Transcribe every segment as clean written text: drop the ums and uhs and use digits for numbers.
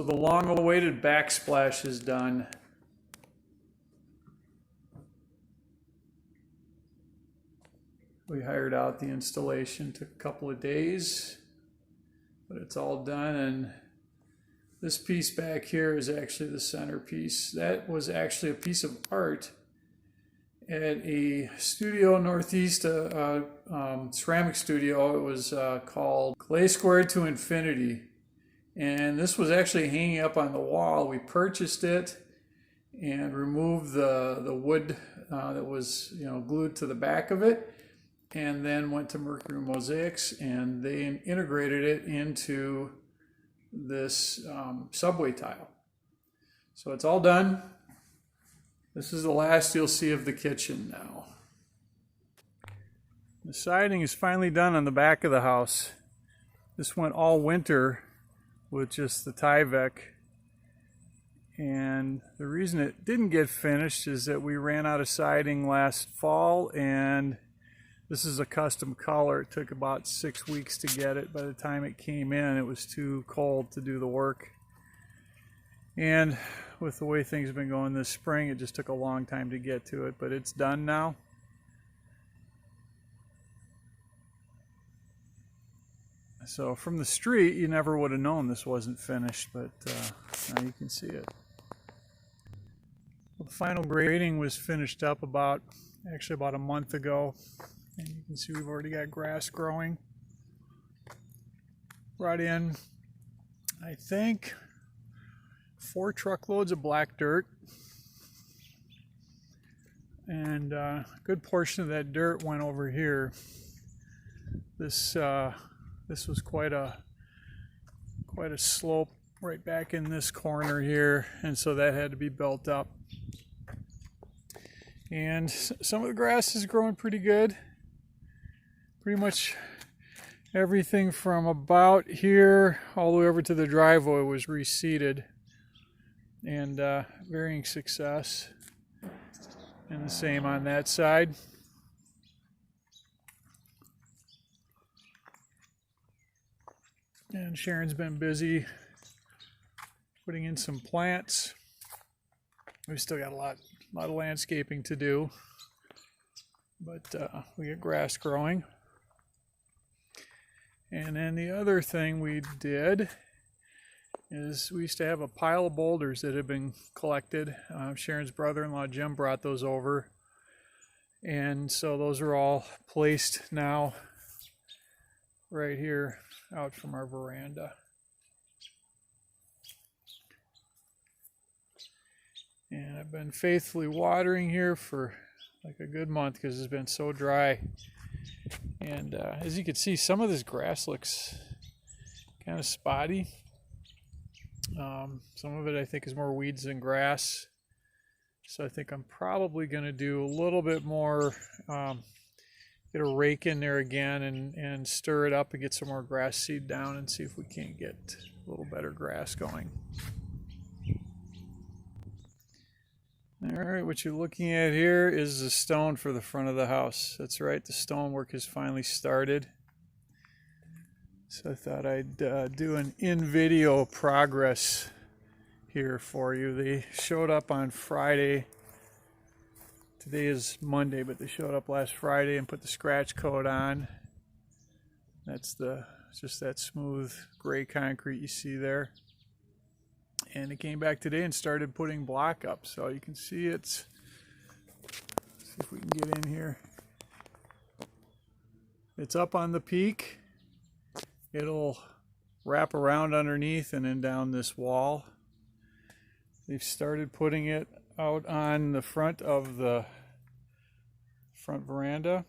the long-awaited backsplash is done. We hired out the installation, took a couple of days, but it's all done. And this piece back here is actually the centerpiece. That was actually a piece of art at a studio northeast, ceramic studio. It was called Clay Squared to Infinity. And this was actually hanging up on the wall. We purchased it and removed the wood that was glued to the back of it, and then went to Mercury Mosaics, and they integrated it into this subway tile. So it's all done. This is the last you'll see of the kitchen now. The siding is finally done on the back of the house. This went all winter with just the Tyvek, and the reason it didn't get finished is that we ran out of siding last fall, and this is a custom color. It took about 6 weeks to get it. By the time it came in, it was too cold to do the work, and with the way things have been going this spring, it just took a long time to get to it, but it's done now. So from the street, you never would have known this wasn't finished, but now you can see it. Well, the final grading was finished up about a month ago, and you can see we've already got grass growing. Brought in, I think, 4 truckloads of black dirt, and a good portion of that dirt went over here. This was quite a slope right back in this corner here, and so that had to be built up. And some of the grass is growing pretty good. Pretty much everything from about here all the way over to the driveway was reseeded, and varying success. And the same on that side. And Sharon's been busy putting in some plants. We've still got a lot of landscaping to do, but we got grass growing. And then the other thing we did is we used to have a pile of boulders that had been collected. Sharon's brother-in-law Jim brought those over, and so those are all placed now right here out from our veranda. And I've been faithfully watering here for like a good month because it's been so dry. And as you can see, some of this grass looks kind of spotty. Some of it I think is more weeds than grass. So I think I'm probably going to do a little bit more, get a rake in there again and stir it up and get some more grass seed down and see if we can't get a little better grass going. Alright, what you're looking at here is the stone for the front of the house. That's right, the stonework has finally started. So I thought I'd do an in-video progress here for you. They showed up on Friday. Today is Monday, but they showed up last Friday and put the scratch coat on. That's just that smooth gray concrete you see there. And it came back today and started putting block up. So you can see let's see if we can get in here. It's up on the peak. It'll wrap around underneath and then down this wall. They've started putting it out on the front of the front veranda,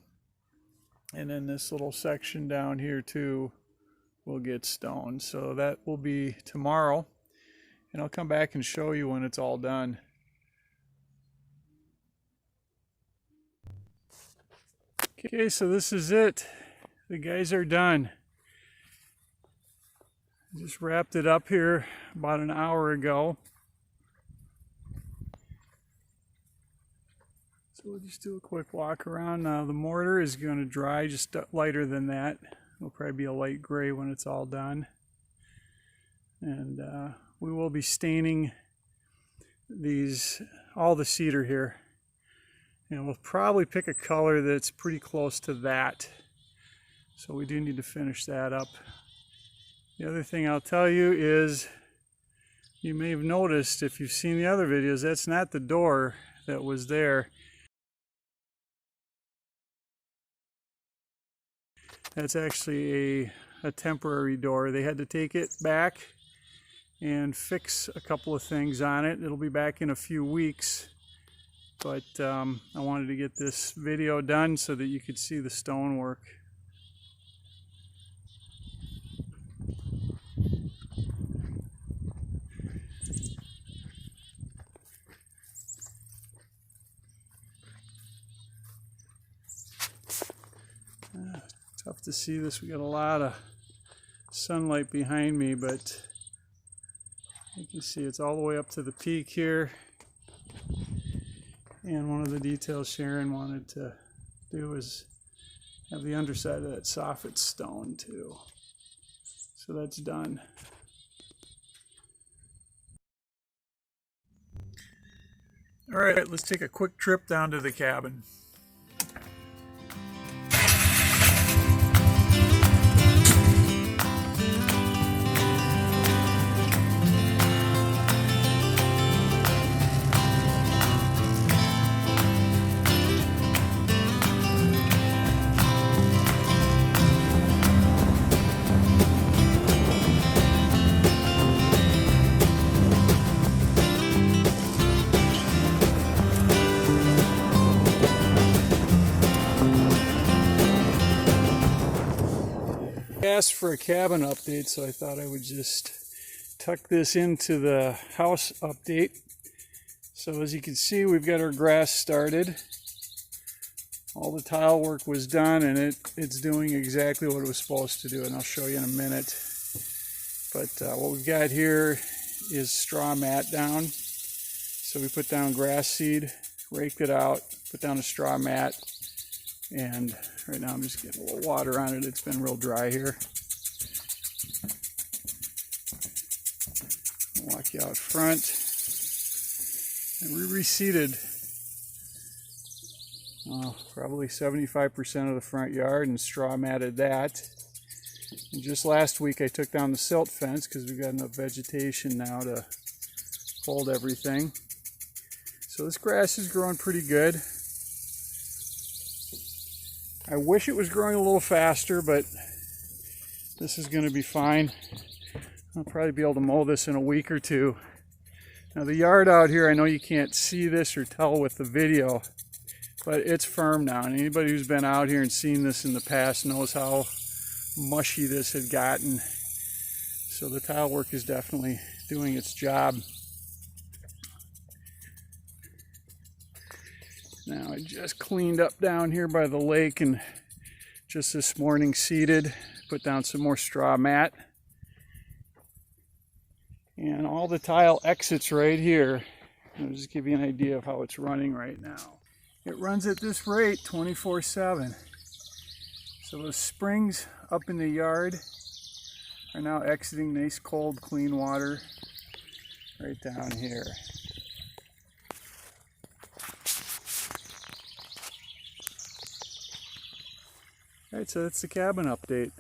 and then this little section down here too will get stoned. So that will be tomorrow, and I'll come back and show you when it's all done. Okay, so this is it. The guys are done. Just wrapped it up here about an hour ago. So we'll just do a quick walk around. Now the mortar is going to dry just lighter than that. It'll probably be a light gray when it's all done. And we will be staining all the cedar here. And we'll probably pick a color that's pretty close to that. So we do need to finish that up. The other thing I'll tell you is, you may have noticed if you've seen the other videos, that's not the door that was there. That's actually a temporary door. They had to take it back and fix a couple of things on it. It'll be back in a few weeks. But I wanted to get this video done so that you could see the stonework. Tough to see this. We got a lot of sunlight behind me, but you can see it's all the way up to the peak here. And one of the details Sharon wanted to do is have the underside of that soffit stone too. So that's done. All right, let's take a quick trip down to the cabin. Asked for a cabin update, so I thought I would just tuck this into the house update. So as you can see, we've got our grass started. All the tile work was done, and it's doing exactly what it was supposed to do, and I'll show you in a minute. But what we've got here is straw mat down. So we put down grass seed, raked it out, put down a straw mat, and right now I'm just getting a little water on it. It's been real dry here. I'll walk you out front. And we reseeded probably 75% of the front yard and straw matted that. And just last week I took down the silt fence because we've got enough vegetation now to hold everything. So this grass is growing pretty good. I wish it was growing a little faster, but this is going to be fine. I'll probably be able to mow this in a week or two. Now the yard out here, I know you can't see this or tell with the video, but it's firm now. And anybody who's been out here and seen this in the past knows how mushy this had gotten. So the tile work is definitely doing its job. Now I just cleaned up down here by the lake and just this morning seeded, put down some more straw mat. And all the tile exits right here. I'll just give you an idea of how it's running right now. It runs at this rate 24/7. So those springs up in the yard are now exiting nice cold clean water right down here. Alright, so that's the cabin update.